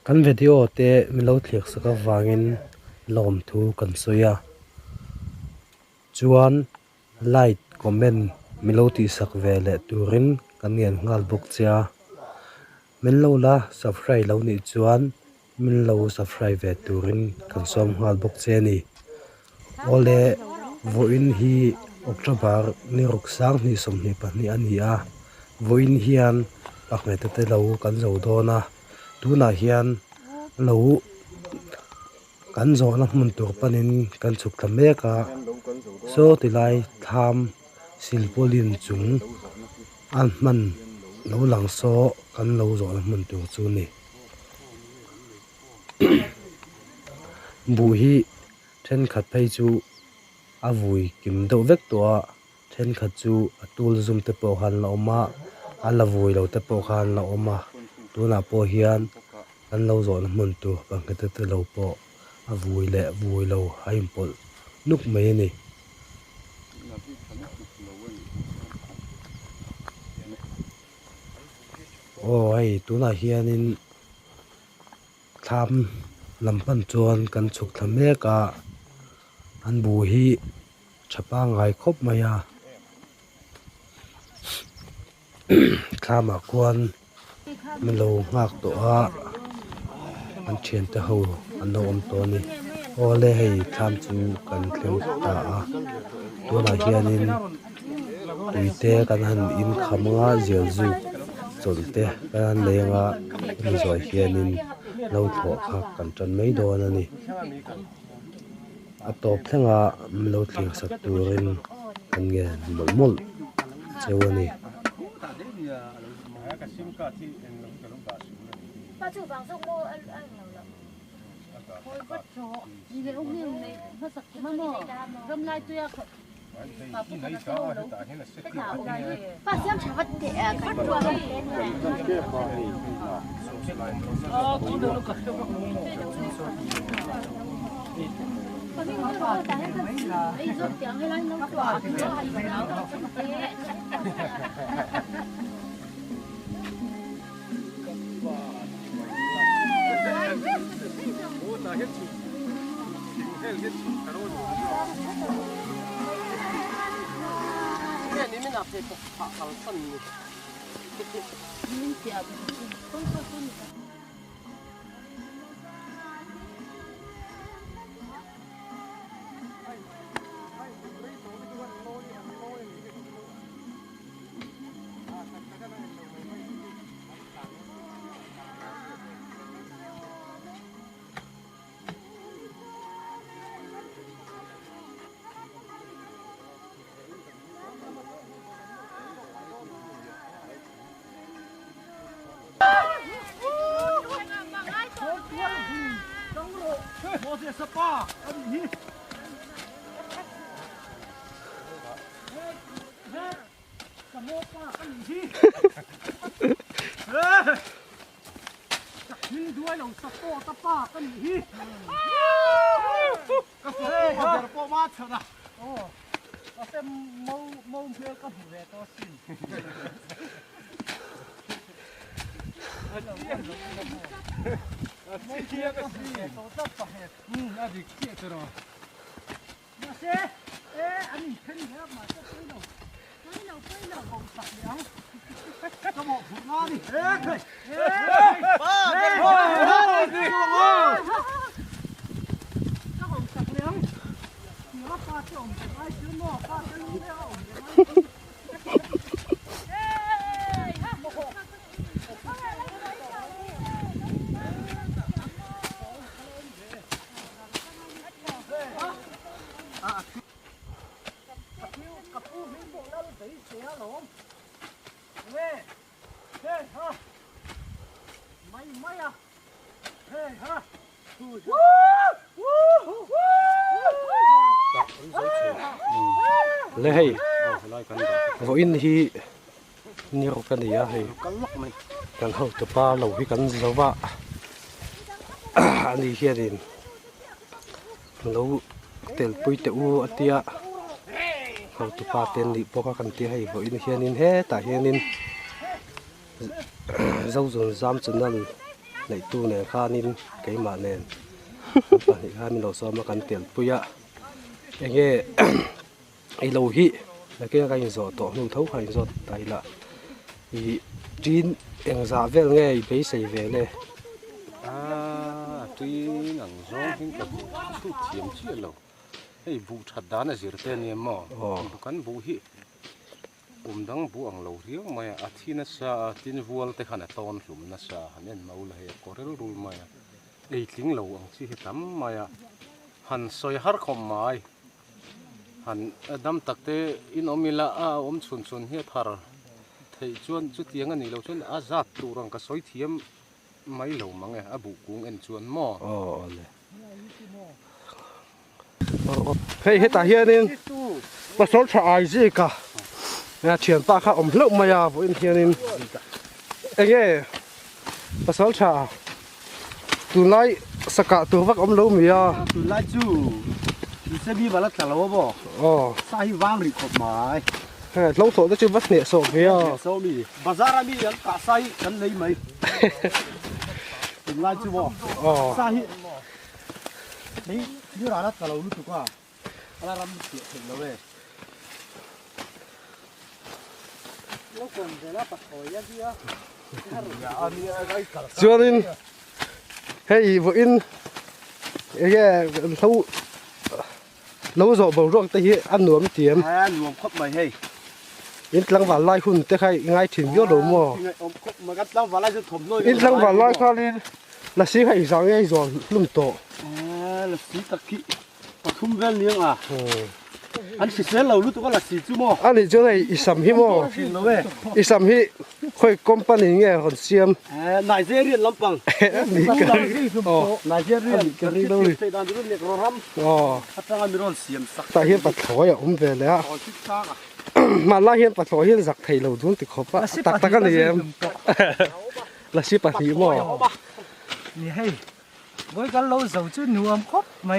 kan video te milo thliak saka wangin lom thu kan soya chuan light comment milo ti sak vele turin kan ngen ngal buk chia min lo la subscribe lo ni chuan min lo subscribe ve turin kan som ngal buk che ni ole voin hi october ni ruksang ni som ni pa ni ania voin hian pakme te lo kan zo dona tuna hian lo kan zo na mun tur panin kan chuk ta meka so tilai tham silpolin chung an man lo lang so kan lo zo na mun tur chu ni bu hi then khat phei chu avui kim do vek to then khat chu atul zum te po han la oma ala vui lo te po khan la oma tuna po hian kan lo zo na mun tu bang ka te lo po avui le vui lo haim pol nuk mai ni ai tuna hianin tham lampan chuan kan chuk thameka an bu hi thapa ngai khop maya thama kwan milo ngak to a an thian te ho an lo om to ni ole hei tham chu kan thlem ta a tuna hianin tuite kan han in khamanga zel zu cholte kan lenga ri zoi hianin lo tho kha kan tan mai do na ni atop thenga milo thling sak turin kan nge mol mol chewani le hei voin hi niro kan ya hei kan ho to pa lo hi kan zawa ani hiarin lo tel pui te u atia ho to pa ten li poka kan ti hei voin hianin he ta hianin zau zon zam chunal nei tu ne khanin keima nen pani khamin lo so ma kan tel puya enge ai lo hi la ke ka in zo to nu thau kha in zo tai la I tin eng za vel nge I be sei ve le tuy nang zong hin ka thu thiam chi lo ei bu that dan a zir te ni mo kan bu hi dang bu ang lo riang maya athina sa tin vual te khana ton hlum na sa hanen maul he korel rul maya ei tling lo ang chi hitam maya han soi har khom mai han adam takte in omila a om chun chun hi thar thei chuan chu tiang ani lo chuan a zat turang ka soi thiam mai lo mange abu kung en chuan mo le hei heta hianin pasol tha ai ji ka na thian pa kha om hlo maya vo in hianin enge pasol tha tunai saka tu vak om lo mia tunai chu se bi wala tla lo bo sai wang ri khop mai lo tho da chu vas ne so mia so mi bazar mi yan ka sai kan nei mai tunai chu bo sai nei ni ra la tla lo lu tu kwa ala ram ti thei lo we lo kon de la pa khoi ya dia chuanin hei vo in ege lo zo bo rok te hi an nuam tiam nuam khop mai hei in tlang wa lai hun te khai ngai thin yo lo mo om khop ma gat tlang wa lai chu thom noi in tlang wa lai kha lin la si khai sang ei zo lum to la si takki pathum vel niang a anh chỉ sẽ lâu lúc tôi có là gì chứ mò anh đi chỗ này isam hi mo isam hi khoi company nghe hòn xiêm Nigeria lắm bằng đi cái Nigeria cái gì đâu thì đang được liệt ram hạt trang anh muốn xiêm sắc tại hiện bắt thổi à về lẽ mà la hiện bắt thổi hiện giặc thầy lâu đúng thì khó quá tắc tắc cái này em là ship bắt hi moนี่ให้ไว้กันเราเจ้าชื่อหนูอมครบไหม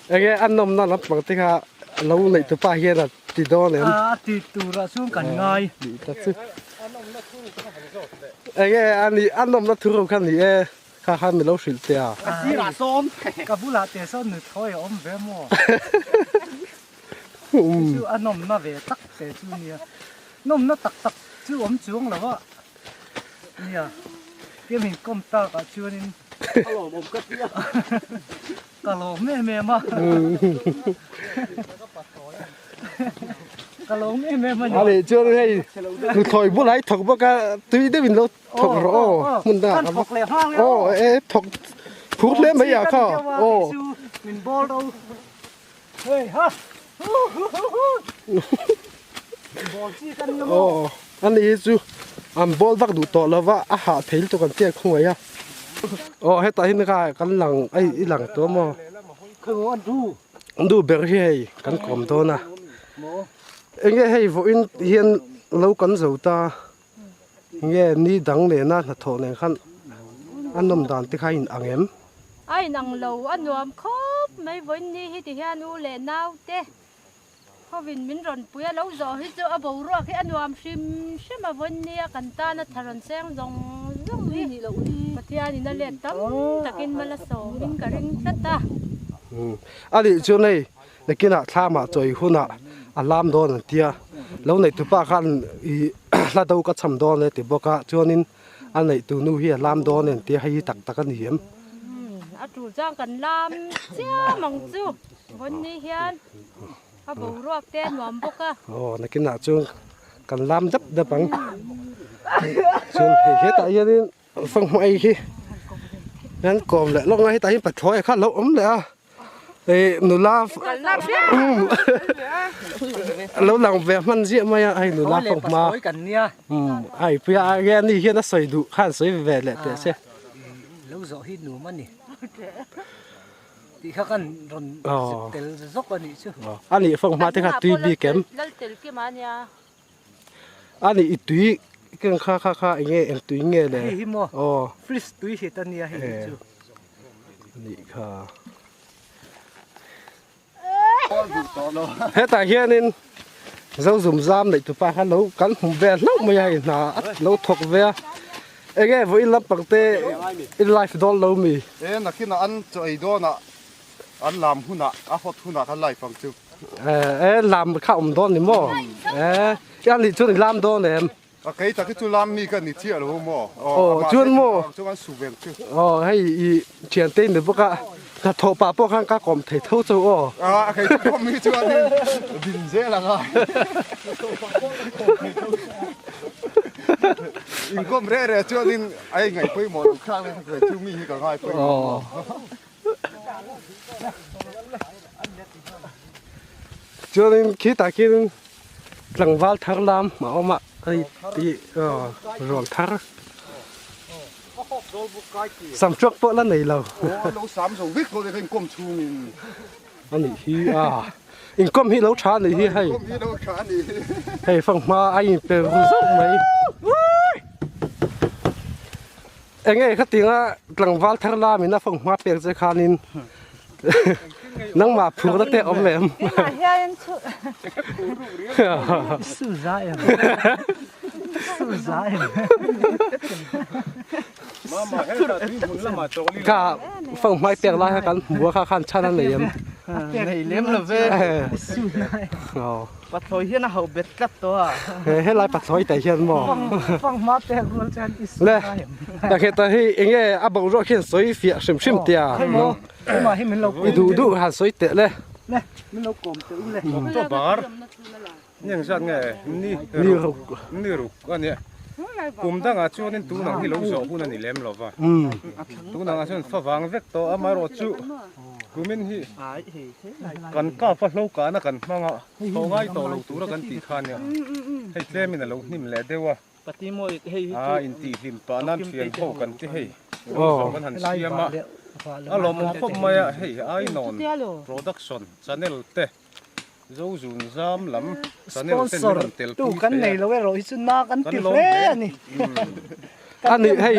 เอ้อันนมนั่นรับบังที่ค่ะเราในตัวป้าเฮียน่ะติดดอนเลยติดตัวละช่วงกันง่ายตัดซื้ออันนี้อันนมนั่นทุเรศขันนี้ข้าไม่รู้สิเดียที่ละซ้อนกับผู้ละเตะซ้อนหนึ่งถอยอมเวมอชื่ออันนมน่าเวตักเตะชื่อเนี่ยนมน่าตักชื่ออมช่วงหรอวะเนี่ยเกี่ยมินก้มตากับชื่อนี่กะโหลอมกระเทียกะโหลแม่มากะโหลแม่มาอะไรเจ้าให้หนูถอยบุไรถกบ่กะตุ้ยได้บินรถถกรอมันได้ถกเลยห้างถกพูดเล่นไม่อยากเข้ามินบอลเราเฮ้ยฮะบอลจี้กันนะอันนี้จูบอลบักดูต่อแล้วว่าอาหารเพลตัวกันเตี้ยคงไว้ให้ตาหินก็กันหลังไอ้หลังตัวมอคือว่าดูเบอร์ให้กันกลมตัวนะเอ็งให้พวกอินเฮียนเรากันสูตาเงี้ยนี่ดังเลยนะถ้าถอดเนี่ยขันอันนมดานที่ข้าอินอ่างเอ็มไอ้นังเราอันนวมครบไม่วันนี้ที่ที่นูเลนเอาเต้พอวินมินรอนปุยเราจ่อให้เจ้าอาบูรัวที่อันนวมชิมมาวันนี้กันตานะทารันเซงจงนี่เราปะเทียนี่นั่นเล่นตั้มตะกินมาละสองมินกระริงชัดตาอันนี้ช่วงนี้เด็กกินอะท่ามาจ่อยหุ่นอะอารามโดนเตียแล้วในตัวป้ากันลาดเอาก็ทำโดนเลยติบอกว่าช่วงนี้อันไหนตัวนู้นที่อารามโดนเนี่ยเตียให้ตักกันเหี้ยมอาจูจ้างกันลามเจ้ามังจูวันนี้เฮียนอาบูรัวเต้นหวานปกะนักกินอะช่วงกันลามดับบังช่วงเฮ็ดอะไรนี่ฟังไม่ขี้งั้นก่อนแหละลองให้ตาหินปัดถอยข้าเราอมเลยอ่ะหนูลาแล้วหลังแบบมันเยอะไหมไอ้หนูลาฟังมาไอ้พี่อาแกนี่เฮียน่าสวยดูข้าสวยแหวนแหละแต่เสียแล้วจะให้หนูมันนี่ที่เขากันรอนเตลซกกันนี่ชื่ออันนี้ฟังมาที่ข้าตุยบีเกมอันนี้อีตุยก็ข้าอย่างเงี้ยตุยเงี้ยเลยฟริสตุยเห็ดตันเนี่ยเห็ดชื่อนี่ค่ะเฮ้แต่เฮียนี่เราสุ่มซ้ำในตัวป้าฮัลโหลกันหุ่มเวลเราไม่ใช่หนาเราถกเวล anh nghe với lắm bằng tê in life don't lâu mi nà khi nào ăn chơi đó nà ăn làm hôn nà hot hôn nà ăn lại bằng chú làm khảo đó nè mò anh đi cho làm đó nè em cái ta cái chú làm mi cái này chia rồi mò chuyên mò chú ăn sủ về chứ hay chuyện tên được bốc à ta thọ bà bốc hàng các com thể thâu châu cái chú không mi chú ăn bình dễ là ngay in com rẻ chú ăn ai ngày quay mò khác lên cái chú mi cả ngay quay cho nên khi ta kia lăng val thar lam mà ông ạ ai đi rồi thar sắm chuột bữa lần này lâu lâu sắm rồi viết rồi cái com chú mình anh này hi in com hi lâu chán này hi hay hay phong ma ai về rút mấy anh ấy khát tiếng á lăng val thar lam mình nó phong ma bèn sẽ khai nín nắng mà phù đất tệ ôm em su dai su dai cả phòng mai bèn lạiกันบัวข้าขันชันนั่นเลยem này lém là về su dai bắt thôi hiện hậu bệt cắt to hết lại bắt thôi tại hiện mò phong má bèn luôn chân lẽ đặc biệt là khi anh ấy áp dụng rồi khiến soi phía xem xem tia mà hi mình lâu đủ hạt soi tệ lẽ nè mình lâu cồm tự lẽ to bar nhưng sao nghe ni rục anh nhỉ cùng đang ở chỗ nên tu năng hi lâu giờ hu nên lem lo va tu năng ở chỗ pha vàng vek to amaro chu kumin hi kan ka fa lâu cả na kan manga to ngai to lo tu ra kan ti khan ya hei tle min lo nim le dewa pati mo hei in ti lim pa nan fian ho kan ti hei kan han siama alo mong khop maya hei ai non production channel te zo zun zam lam channel ten ron tel tu kan nei lo rồi chu na kan ti le ani anh ấy hay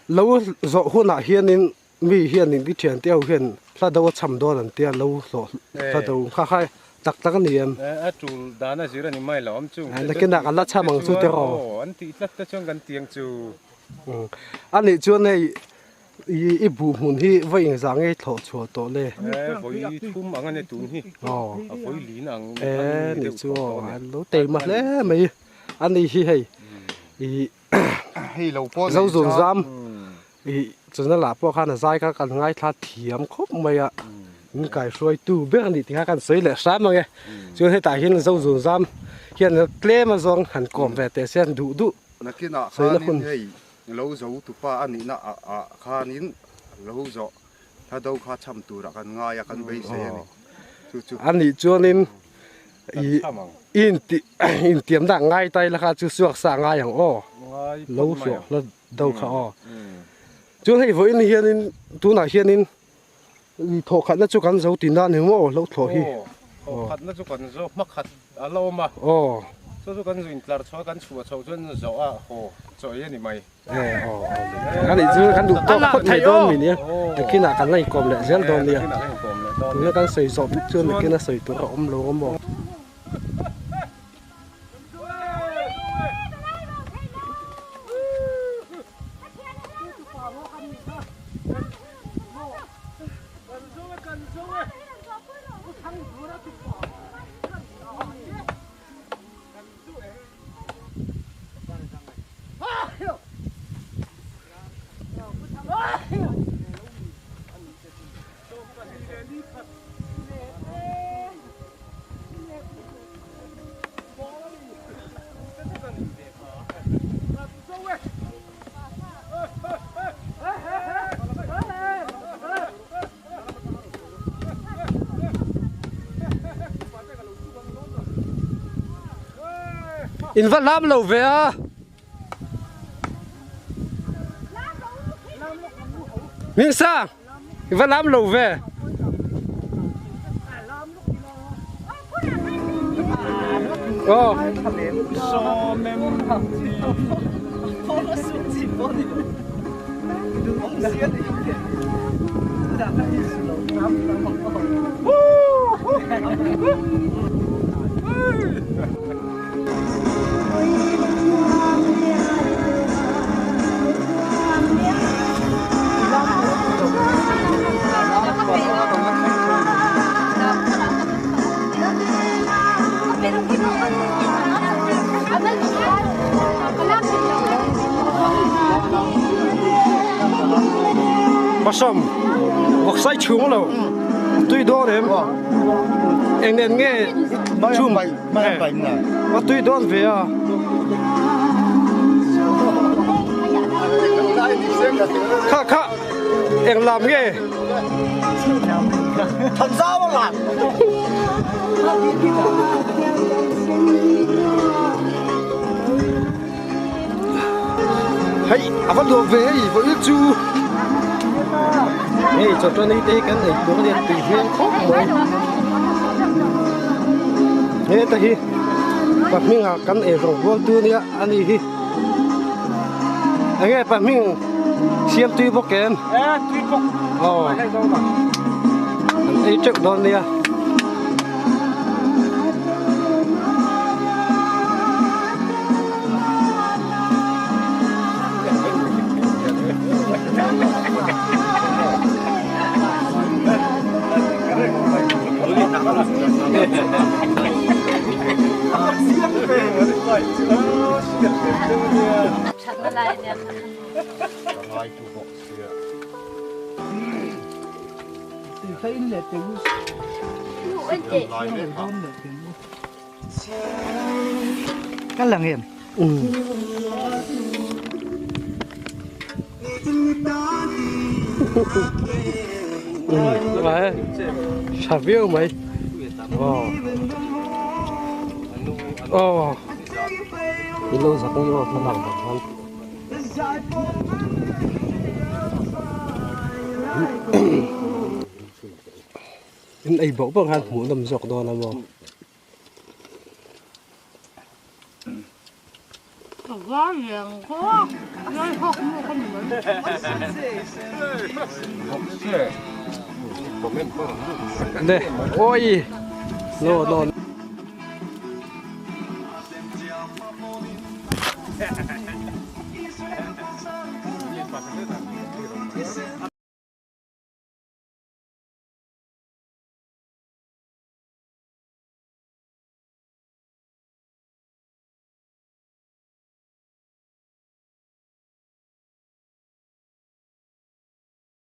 lâu rồi hôm nào hiện in mi hiện in cái chuyện tiêu hiện là đâu chăm đó là tiêu lâu rồi là đâu khai khai đặc đặc cái niệm chu dana zira ni mai lom chu cái nào anh là chăm bằng chu tiêu an ti tlat ta chong kan tiang chu anh ấy chỗ này ít bù hồn hi với những dạng ấy thọ chùa tổ lệ với thum ang anh tun hi với lin ang này chúa anh lố tề mặt lẽ mày anh ấy hi hay hay lâu po dâu dồn giam cho nên là po khăn là dai các cần ngay thắt thiểm khóc mày ạ những cái xuôi tu biết anh thì các sấy lệ sáng mà nghe cho nên tại hiện dâu dồn giam hiện là tle mà dòng hẳn còm về để xem đủ nà kia nà khan hay lâu dấu tụ pa anh nà khan in lâu dấu ta đâu khá chăm tu ra kan ngay kan bay xe này anh ấy cho nên in tiệm đặng ngay tay là khá chú suộc sang ngay hàng lâu rồi là đâu khá chú thấy với anh hiện tu nào hiện thổ khát nó chú cần dấu tiền đan hiểu không lâu thổ hi khát nó chú cần dấu mắc khát lâu mà chú cần dùng là cho cần chùa chầu chân dấu hồ trời như mày anh ấy chú cần đủ to có thay đòn mình nhé khi nào cần này còn lại rất đòn nhé tụi nó cần xây dọn chưa mà kia nó xây tụi họ lâu ôm bò in vật làm lâu về à miếng sang in vật làm lâu về so mem nó xuống gì bố đi đừng ông xiết đi đã phải slow lắm Basam vok sai chung lo tui don em eng nen nge chum mai bai na wa tui don ve a kha eng lam nge Thật ra mà làm. hay à bắt đồ về với chú hey cho này đây cái này đồ này tùy hiền khóc mới hey ta hi bắt mình à cái này rồi vô tu này anh đi hi anh nghe bắt mình xem tùy bốc kén Tuy bốc. Cái đâu mà. ấy trước đó này Thật là nè. ai tu bo sia Thì thấy là từ Ôi chị. lai le ha cái là nghiền. Vậy sao biết mày cái lô giặc nó nó làm bằng anh ấy bảo bằng hàng muốn làm giặc đó là mà Quá liền quá. Nói học mua con mình. đây ôi nó